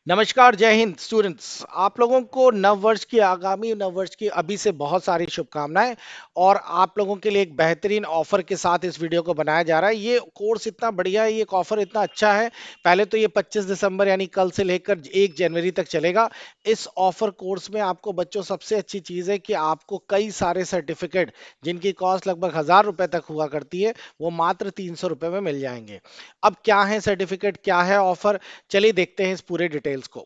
नमस्कार, जय हिंद स्टूडेंट्स। आप लोगों को नववर्ष की आगामी नववर्ष की अभी से बहुत सारी शुभकामनाएं। और आप लोगों के लिए एक बेहतरीन ऑफर के साथ इस वीडियो को बनाया जा रहा है। ये कोर्स इतना बढ़िया है, ये ऑफर इतना अच्छा है। पहले तो ये 25 दिसंबर यानी कल से लेकर 1 जनवरी तक चलेगा। इस ऑफर कोर्स में आपको बच्चों सबसे अच्छी चीज़ है कि आपको कई सारे सर्टिफिकेट जिनकी कॉस्ट लगभग 1000 रुपए तक हुआ करती है, वो मात्र 300 रुपए में मिल जाएंगे। अब क्या है सर्टिफिकेट, क्या है ऑफर, चलिए देखते हैं इस पूरे डिटेल्स को।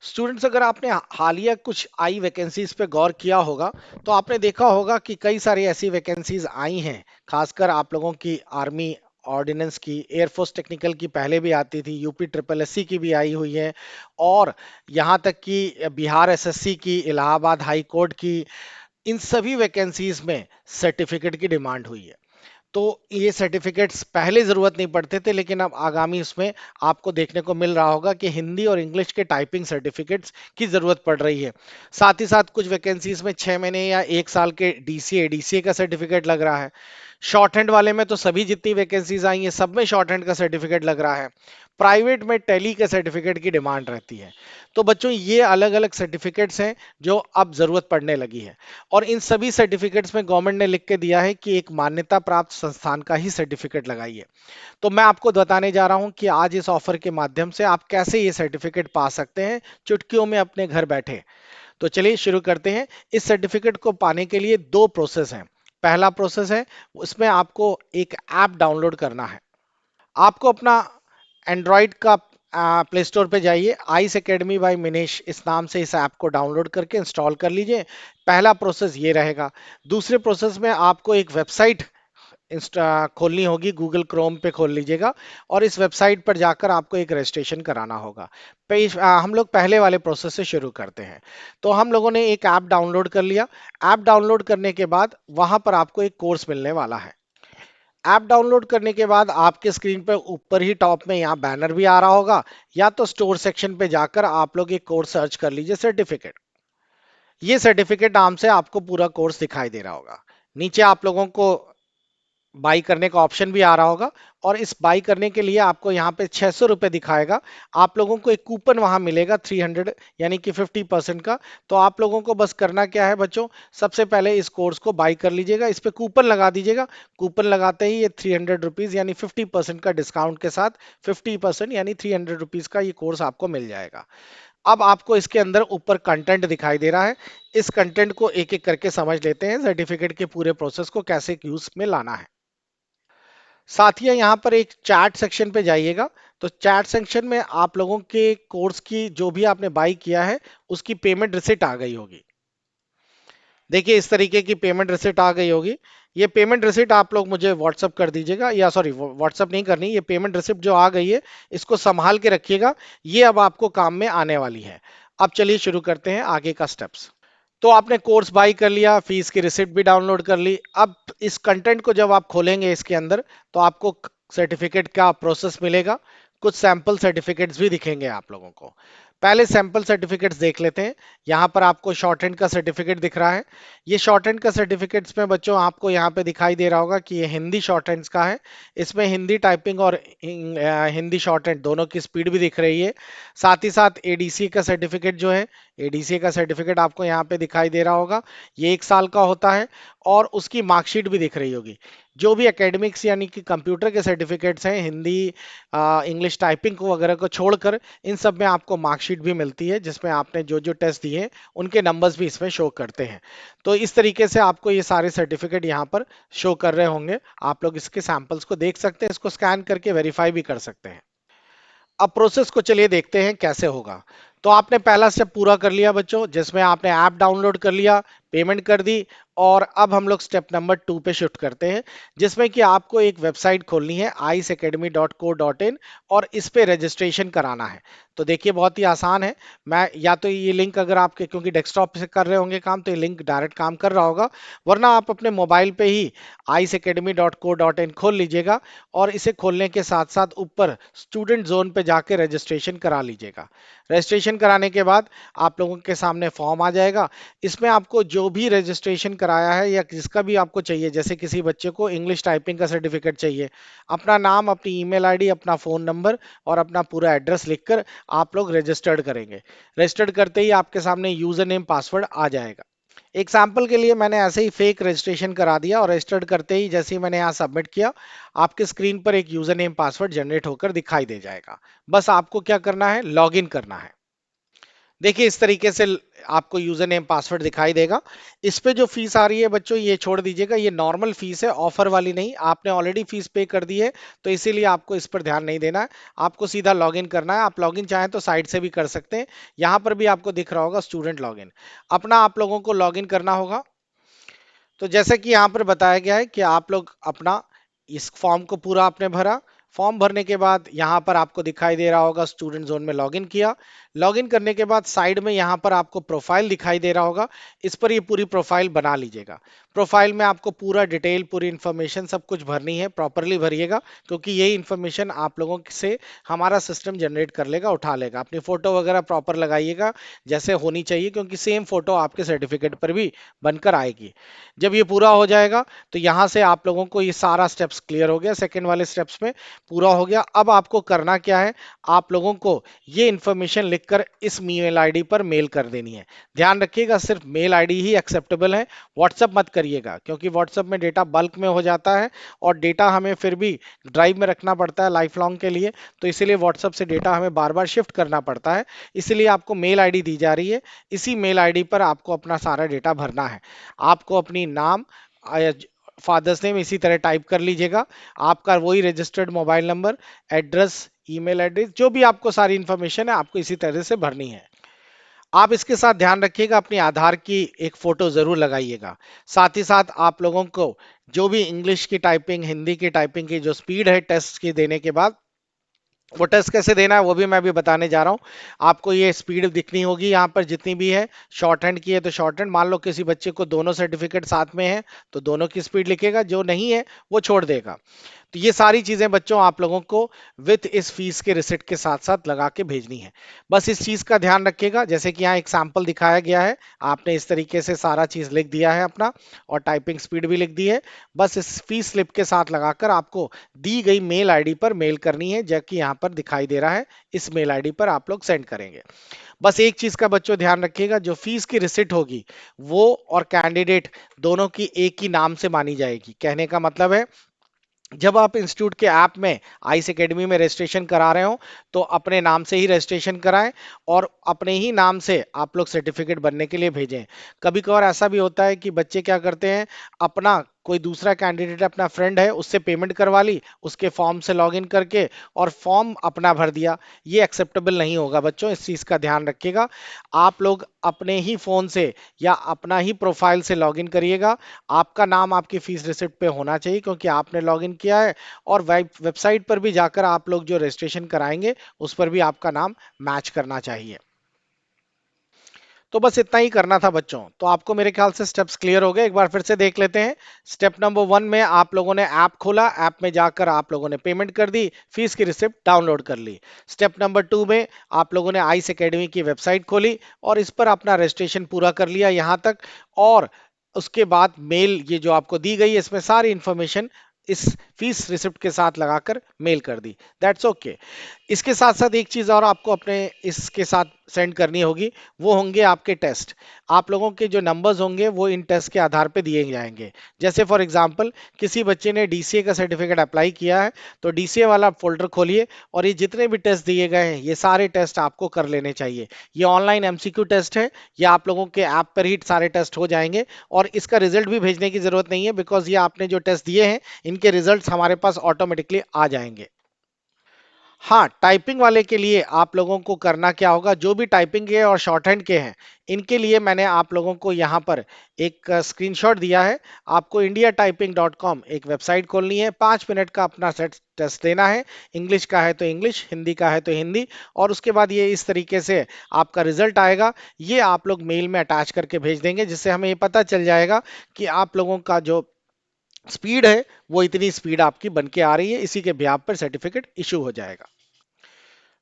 स्टूडेंट्स, अगर आपने हालिया कुछ आई वैकेंसीज पे गौर किया होगा तो आपने देखा होगा कि कई सारी ऐसी वैकेंसीज आई हैं। खासकर आप लोगों की आर्मी ऑर्डिनेंस की, एयरफोर्स टेक्निकल की पहले भी आती थी, यूपी ट्रिपल एससी की भी आई हुई है। और यहाँ तक कि बिहार एसएससी की, इलाहाबाद हाई कोर्ट की, इन सभी वैकेंसीज में सर्टिफिकेट की डिमांड हुई है। तो ये सर्टिफिकेट्स पहले जरूरत नहीं पड़ते थे, लेकिन अब आगामी उसमें आपको देखने को मिल रहा होगा कि हिंदी और इंग्लिश के टाइपिंग सर्टिफिकेट्स की जरूरत पड़ रही है। साथ ही साथ कुछ वैकेंसीज में 6 महीने या 1 साल के डीसीए एडीसीए का सर्टिफिकेट लग रहा है। शॉर्ट हैंड वाले में तो सभी जितनी वैकेंसीज आई हैं सब में शॉर्ट हैंड का सर्टिफिकेट लग रहा है। प्राइवेट में टैली के सर्टिफिकेट की डिमांड रहती है। तो बच्चों, ये अलग अलग सर्टिफिकेट्स हैं जो अब जरूरत पड़ने लगी है। और इन सभी सर्टिफिकेट्स में गवर्नमेंट ने लिख के दिया है कि एक मान्यता प्राप्त संस्थान का ही सर्टिफिकेट लगाइए। तो मैं आपको बताने जा रहा हूं कि आज इस ऑफर के माध्यम से आप कैसे ये सर्टिफिकेट पा सकते हैं चुटकियों में अपने घर बैठे। तो चलिए शुरू करते हैं। इस सर्टिफिकेट को पाने के लिए दो प्रोसेस हैं। पहला प्रोसेस है, उसमें आपको एक ऐप डाउनलोड करना है। आपको अपना एंड्रॉइड का प्ले स्टोर पे जाइए, आइस एकेडमी बाय मिनेश इस नाम से इस ऐप को डाउनलोड करके इंस्टॉल कर लीजिए। पहला प्रोसेस ये रहेगा। दूसरे प्रोसेस में आपको एक वेबसाइट इंस्टा खोलनी होगी, गूगल क्रोम पे खोल लीजिएगा। और इस वेबसाइट पर जाकर आपको एक रजिस्ट्रेशन कराना होगा। हम लोग पहले वाले प्रोसेस से शुरू करते हैं। तो हम लोगों ने एक ऐप डाउनलोड कर लिया। ऐप डाउनलोड करने के बाद वहां पर आपको एक कोर्स मिलने वाला है। ऐप डाउनलोड करने के बाद आपके स्क्रीन पर ऊपर ही टॉप में यहाँ बैनर भी आ रहा होगा। या तो स्टोर सेक्शन पे जाकर आप लोग एक कोर्स सर्च कर लीजिए, सर्टिफिकेट। ये सर्टिफिकेट नाम से आपको पूरा कोर्स दिखाई दे रहा होगा। नीचे आप लोगों को बाई करने का ऑप्शन भी आ रहा होगा। और इस बाई करने के लिए आपको यहाँ पे 600 रुपये दिखाएगा। आप लोगों को एक कूपन वहां मिलेगा 300 यानी कि 50% का। तो आप लोगों को बस करना क्या है बच्चों, सबसे पहले इस कोर्स को बाई कर लीजिएगा, इस पे कूपन लगा दीजिएगा। कूपन लगाते ही ये 300 रुपीज यानी 50% का डिस्काउंट के साथ 50% यानी 300 रुपीज का ये कोर्स आपको मिल जाएगा। अब आपको इसके अंदर ऊपर कंटेंट दिखाई दे रहा है। इस कंटेंट को एक एक करके समझ लेते हैं, सर्टिफिकेट के पूरे प्रोसेस को कैसे यूज में लाना है। साथियों, यहाँ पर एक चैट सेक्शन पे जाइएगा। तो चैट सेक्शन में आप लोगों के कोर्स की जो भी आपने बाई किया है उसकी पेमेंट रिसिट आ गई होगी। देखिए, इस तरीके की पेमेंट रिसिट आ गई होगी। ये पेमेंट रिसिट आप लोग मुझे व्हाट्सअप कर दीजिएगा, या सॉरी व्हाट्सअप नहीं करनी, ये पेमेंट रिसिप्ट जो आ गई है इसको संभाल के रखिएगा। ये अब आपको काम में आने वाली है। अब चलिए शुरू करते हैं आगे का स्टेप्स। तो आपने कोर्स बाई कर लिया, फीस की रिसिप्ट भी डाउनलोड कर ली। अब इस कंटेंट को जब आप खोलेंगे इसके अंदर, तो आपको सर्टिफिकेट का प्रोसेस मिलेगा। कुछ सैंपल सर्टिफिकेट्स भी दिखेंगे आप लोगों को। पहले सैंपल सर्टिफिकेट्स देख लेते हैं। यहाँ पर आपको शॉर्ट हैंड का सर्टिफिकेट दिख रहा है। ये शॉर्ट हैंड का सर्टिफिकेट्स में बच्चों आपको यहाँ पे दिखाई दे रहा होगा कि ये हिंदी शॉर्ट हैंड्स का है। इसमें हिंदी टाइपिंग और हिंदी शॉर्ट हैंड दोनों की स्पीड भी दिख रही है। साथ ही साथ एडीसी का सर्टिफिकेट जो है, एडीसी का सर्टिफिकेट आपको यहाँ पे दिखाई दे रहा होगा। ये 1 साल का होता है। और उसकी मार्कशीट भी दिख रही होगी। जो भी एकेडमिक्स यानी कि कंप्यूटर के सर्टिफिकेट्स हैं, हिंदी इंग्लिश टाइपिंग को वगैरह को छोड़कर, इन सब में आपको मार्कशीट भी मिलती है जिसमें आपने जो जो टेस्ट दिए हैं उनके नंबर्स भी इसमें शो करते हैं। तो इस तरीके से आपको ये सारे सर्टिफिकेट यहाँ पर शो कर रहे होंगे। आप लोग इसके सैंपल्स को देख सकते हैं, इसको स्कैन करके वेरीफाई भी कर सकते हैं। अब प्रोसेस को चलिए देखते हैं कैसे होगा। तो आपने पहला स्टेप पूरा कर लिया बच्चों, जिसमें आपने ऐप डाउनलोड कर लिया, पेमेंट कर दी। और अब हम लोग स्टेप नंबर 2 पे शिफ्ट करते हैं, जिसमें कि आपको एक वेबसाइट खोलनी है iceacademy.co.in। और इस पे रजिस्ट्रेशन कराना है। तो देखिए, बहुत ही आसान है। मैं या तो ये लिंक, अगर आपके क्योंकि डेस्कटॉप से कर रहे होंगे काम, तो ये लिंक डायरेक्ट काम कर रहा होगा। वरना आप अपने मोबाइल पे ही iceacademy.co.in खोल लीजिएगा। और इसे खोलने के साथ साथ ऊपर स्टूडेंट जोन पे जाके रजिस्ट्रेशन करा लीजिएगा। रजिस्ट्रेशन रजिस्ट्रेशन कराने के बाद आप लोगों के सामने फॉर्म आ जाएगा। इसमें आपको जो भी रजिस्ट्रेशन कराया है या जिसका भी आपको चाहिए, जैसे किसी बच्चे को इंग्लिश टाइपिंग का सर्टिफिकेट चाहिए, अपना नाम, अपनी ईमेल आईडी, अपना फोन नंबर और अपना पूरा एड्रेस लिखकर आप लोग रजिस्टर्ड करेंगे। रजिस्टर्ड करते ही आपके सामने यूजर नेम पासवर्ड आ जाएगा। एक सैंपल के लिए मैंने ऐसे ही फेक रजिस्ट्रेशन करा दिया और रजिस्टर्ड करते ही जैसे ही मैंने यहाँ सबमिट किया, आपके स्क्रीन पर एक यूजर नेम पासवर्ड जनरेट होकर दिखाई दे जाएगा। बस आपको क्या करना है, लॉगिन करना है। देखिए इस तरीके से आपको यूजर नेम पासवर्ड दिखाई देगा। इस पे जो फीस आ रही है बच्चों, ये छोड़ दीजिएगा, ये नॉर्मल फीस है, ऑफर वाली नहीं। आपने ऑलरेडी फीस पे कर दी है, तो इसीलिए आपको इस पर ध्यान नहीं देना है। आपको सीधा लॉगिन करना है। आप लॉगिन चाहें तो साइड से भी कर सकते हैं। यहाँ पर भी आपको दिख रहा होगा स्टूडेंट लॉगिन। अपना आप लोगों को लॉगिन करना होगा। तो जैसे कि यहाँ पर बताया गया है कि आप लोग अपना इस फॉर्म को पूरा आपने भरा। फॉर्म भरने के बाद यहाँ पर आपको दिखाई दे रहा होगा स्टूडेंट जोन में लॉगिन किया। लॉगिन करने के बाद साइड में यहाँ पर आपको प्रोफाइल दिखाई दे रहा होगा। इस पर ये पूरी प्रोफाइल बना लीजिएगा। प्रोफाइल में आपको पूरा डिटेल, पूरी इंफॉर्मेशन सब कुछ भरनी है, प्रॉपरली भरिएगा, क्योंकि यही इंफॉर्मेशन आप लोगों से हमारा सिस्टम जनरेट कर लेगा, उठा लेगा। अपनी फोटो वगैरह प्रॉपर लगाइएगा, जैसे होनी चाहिए, क्योंकि सेम फोटो आपके सर्टिफिकेट पर भी बनकर आएगी। जब ये पूरा हो जाएगा तो यहाँ से आप लोगों को ये सारा स्टेप्स क्लियर हो गया। सेकंड वाले स्टेप्स में पूरा हो गया। अब आपको करना क्या है, आप लोगों को ये इंफॉर्मेशन लिखकर इस मेल आईडी पर मेल कर देनी है। ध्यान रखिएगा, सिर्फ मेल आईडी ही एक्सेप्टेबल है, व्हाट्सएप मत करिएगा, क्योंकि व्हाट्सएप में डेटा बल्क में हो जाता है और डेटा हमें फिर भी ड्राइव में रखना पड़ता है लाइफ लॉन्ग के लिए। तो इसीलिए व्हाट्सएप से डेटा हमें बार बार शिफ्ट करना पड़ता है। इसलिए आपको मेल आईडी दी जा रही है, इसी मेल आईडी पर आपको अपना सारा डेटा भरना है। आपको अपनी नाम, फादर्स नेम इसी तरह टाइप कर लीजिएगा। आपका वही registered mobile number, address, email address, जो भी आपको सारी इंफॉर्मेशन है आपको इसी तरह से भरनी है। आप इसके साथ ध्यान रखिएगा, अपनी आधार की एक फोटो जरूर लगाइएगा। साथ ही साथ आप लोगों को जो भी इंग्लिश की टाइपिंग, हिंदी की टाइपिंग की जो स्पीड है टेस्ट की देने के बाद, वो टेस्ट कैसे देना है वो भी मैं अभी बताने जा रहा हूँ। आपको ये स्पीड दिखनी होगी यहाँ पर, जितनी भी है। शॉर्ट हैंड की है तो शॉर्ट हैंड, मान लो किसी बच्चे को दोनों सर्टिफिकेट साथ में है तो दोनों की स्पीड लिखेगा, जो नहीं है वो छोड़ देगा। तो ये सारी चीजें बच्चों आप लोगों को विथ इस फीस के रिसिप्ट के साथ साथ लगा के भेजनी है। बस इस चीज का ध्यान रखिएगा, जैसे कि यहाँ एक सैंपल दिखाया गया है, आपने इस तरीके से सारा चीज लिख दिया है अपना, और टाइपिंग स्पीड भी लिख दी है। बस इस फीस स्लिप के साथ लगाकर आपको दी गई मेल आईडी पर मेल करनी है, जबकि यहाँ पर दिखाई दे रहा है इस मेल आईडी पर आप लोग सेंड करेंगे। बस एक चीज का बच्चों ध्यान रखिएगा, जो फीस की रिसिट होगी वो और कैंडिडेट दोनों की एक ही नाम से मानी जाएगी। कहने का मतलब है, जब आप इंस्टीट्यूट के ऐप में आइस एकेडमी में रजिस्ट्रेशन करा रहे हो तो अपने नाम से ही रजिस्ट्रेशन कराएं और अपने ही नाम से आप लोग सर्टिफिकेट बनने के लिए भेजें। कभी कभार ऐसा भी होता है कि बच्चे क्या करते हैं, अपना कोई दूसरा कैंडिडेट अपना फ्रेंड है उससे पेमेंट करवा ली, उसके फॉर्म से लॉगिन करके और फॉर्म अपना भर दिया। ये एक्सेप्टेबल नहीं होगा बच्चों, इस चीज का ध्यान रखिएगा। आप लोग अपने ही फोन से या अपना ही प्रोफाइल से लॉगिन करिएगा। आपका नाम आपकी फीस रिसिप्ट पे होना चाहिए, क्योंकि आपने लॉगिन किया है। और वेबसाइट पर भी जाकर आप लोग जो रजिस्ट्रेशन कराएंगे उस पर भी आपका नाम मैच करना चाहिए। तो बस इतना ही करना था बच्चों। तो आपको मेरे ख्याल से स्टेप्स क्लियर हो गए, एक बार फिर से देख लेते हैं। स्टेप नंबर 1 में आप लोगों ने ऐप खोला, ऐप में जाकर आप लोगों ने पेमेंट कर दी, फीस की रिसिप्ट डाउनलोड कर ली। स्टेप नंबर 2 में आप लोगों ने आइस एकेडमी की वेबसाइट खोली और इस पर अपना रजिस्ट्रेशन पूरा कर लिया यहाँ तक। और उसके बाद मेल ये जो आपको दी गई है इसमें सारी इंफॉर्मेशन इस फीस रिसिप्ट के साथ लगाकर मेल कर दी। That's okay. इसके साथ साथ एक चीज और आपको अपने इसके साथ सेंड करनी होगी, वो होंगे आपके टेस्ट। आप लोगों के जो नंबर्स होंगे वो इन टेस्ट के आधार पे दिए जाएंगे। जैसे फॉर एग्जांपल किसी बच्चे ने डीसीए का सर्टिफिकेट अप्लाई किया है, तो डीसीए वाला फोल्डर खोलिए और ये जितने भी टेस्ट दिए गए हैं ये सारे टेस्ट आपको कर लेने चाहिए। ये ऑनलाइन एमसीक्यू टेस्ट है, ये आप लोगों के ऐप पर ही सारे टेस्ट हो जाएंगे और इसका रिजल्ट भी भेजने की जरूरत नहीं है, बिकॉज ये आपने जो टेस्ट दिए हैं इनके रिजल्ट हमारे पास ऑटोमेटिकली आ जाएंगे। हाँ, टाइपिंग वाले के लिए आप लोगों को करना क्या होगा, जो भी टाइपिंग के और शॉर्ट हैंड के हैं इनके लिए मैंने आप लोगों को यहाँ पर एक स्क्रीनशॉट दिया है। आपको indiatyping.com एक वेबसाइट खोलनी है, 5 मिनट का अपना सेट टेस्ट देना है। इंग्लिश का है तो इंग्लिश, हिंदी का है तो हिंदी, और उसके बाद ये इस तरीके से आपका रिजल्ट आएगा। ये आप लोग मेल में अटैच करके भेज देंगे, जिससे हमें ये पता चल जाएगा कि आप लोगों का जो स्पीड है वो इतनी स्पीड आपकी बन के आ रही है। इसी के ब्याह पर सर्टिफिकेट इशू हो जाएगा।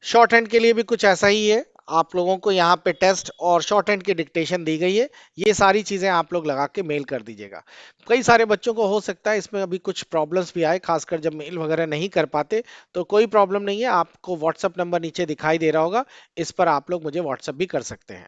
शॉर्ट हैंड के लिए भी कुछ ऐसा ही है। आप लोगों को यहाँ पे टेस्ट और शॉर्ट हैंड की डिक्टेशन दी गई है। ये सारी चीजें आप लोग लगा के मेल कर दीजिएगा। कई सारे बच्चों को हो सकता है इसमें अभी कुछ प्रॉब्लम्स भी आए, खासकर जब मेल वगैरह नहीं कर पाते। तो कोई प्रॉब्लम नहीं है, आपको व्हाट्सएप नंबर नीचे दिखाई दे रहा होगा, इस पर आप लोग मुझे व्हाट्सएप भी कर सकते हैं।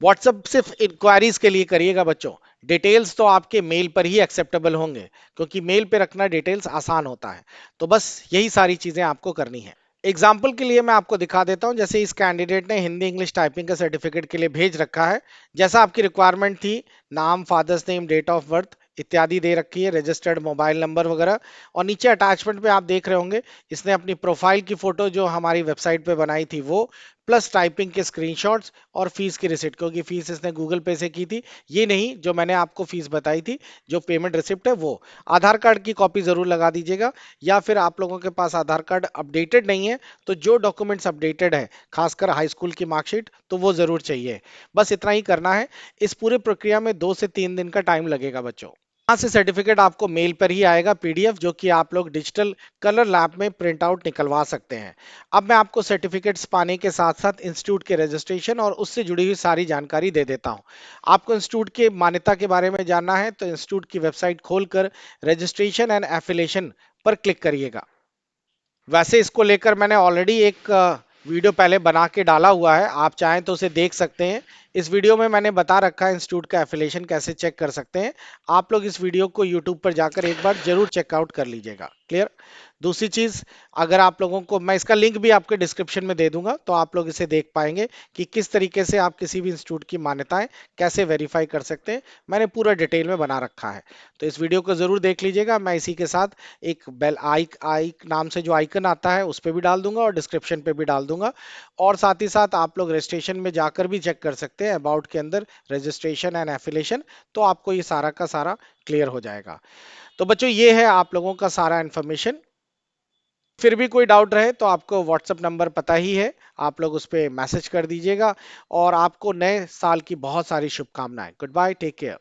व्हाट्सएप सिर्फ इंक्वायरीज के लिए करिएगा बच्चों, डिटेल्स तो आपके मेल पर ही एक्सेप्टेबल होंगे, क्योंकि मेल पे रखना डिटेल्स आसान होता है। तो बस यही सारी चीजें आपको करनी है। एग्जाम्पल के लिए मैं आपको दिखा देता हूं, जैसे इस कैंडिडेट ने हिंदी इंग्लिश टाइपिंग का सर्टिफिकेट के लिए भेज रखा है। जैसा आपकी रिक्वायरमेंट थी, नाम, father's name, date of birth इत्यादि दे रखी है, रजिस्टर्ड मोबाइल नंबर वगैरह। और नीचे अटैचमेंट पे आप देख रहे होंगे, इसने अपनी प्रोफाइल की फोटो जो हमारी वेबसाइट पे बनाई थी वो, प्लस टाइपिंग के स्क्रीनशॉट्स और फीस की रिसिप्ट, क्योंकि फीस इसने गूगल पे से की थी, ये नहीं जो मैंने आपको फीस बताई थी, जो पेमेंट रिसिप्ट है वो। आधार कार्ड की कॉपी जरूर लगा दीजिएगा, या फिर आप लोगों के पास आधार कार्ड अपडेटेड नहीं है तो जो डॉक्यूमेंट्स अपडेटेड है, खासकर हाई स्कूल की मार्कशीट, तो वो जरूर चाहिए। बस इतना ही करना है। इस पूरी प्रक्रिया में 2 से 3 दिन का टाइम लगेगा बच्चों। यहाँ से सर्टिफिकेट आपको मेल पर ही आएगा, पीडीएफ, जो कि आप लोग डिजिटल कलर लैब में प्रिंट आउट निकलवा सकते हैं। अब मैं आपको सर्टिफिकेट्स पाने के साथ साथ इंस्टीट्यूट के रजिस्ट्रेशन और उससे जुड़ी हुई सारी जानकारी दे देता हूं। आपको इंस्टीट्यूट के मान्यता के बारे में जानना है तो इंस्टीट्यूट की वेबसाइट खोलकर रजिस्ट्रेशन एंड एफिलिएशन पर क्लिक करिएगा। वैसे इसको लेकर मैंने ऑलरेडी एक वीडियो पहले बना के डाला हुआ है, आप चाहें तो उसे देख सकते हैं। इस वीडियो में मैंने बता रखा है इंस्टीट्यूट का एफिलिएशन कैसे चेक कर सकते हैं। आप लोग इस वीडियो को यूट्यूब पर जाकर एक बार जरूर चेकआउट कर लीजिएगा। क्लियर। दूसरी चीज, अगर आप लोगों को, मैं इसका लिंक भी आपके डिस्क्रिप्शन में दे दूंगा, तो आप लोग इसे देख पाएंगे कि किस तरीके से आप किसी भी इंस्टीट्यूट की मान्यताएं कैसे वेरीफाई कर सकते हैं। मैंने पूरा डिटेल में बना रखा है, तो इस वीडियो को जरूर देख लीजिएगा। मैं इसी के साथ एक बेल आइक नाम से जो आइकन आता है उस पर भी डाल दूंगा और डिस्क्रिप्शन पे भी डाल दूंगा। और साथ ही साथ आप लोग रजिस्ट्रेशन में जाकर भी चेक कर सकते हैं, अबाउट के अंदर रजिस्ट्रेशन एंड एफिलिएशन, तो आपको ये सारा का सारा क्लियर हो जाएगा। तो बच्चों ये है आप लोगों का सारा इन्फॉर्मेशन। फिर भी कोई डाउट रहे तो आपको व्हाट्सएप नंबर पता ही है, आप लोग उस पर मैसेज कर दीजिएगा। और आपको नए साल की बहुत सारी शुभकामनाएं। Goodbye, take care.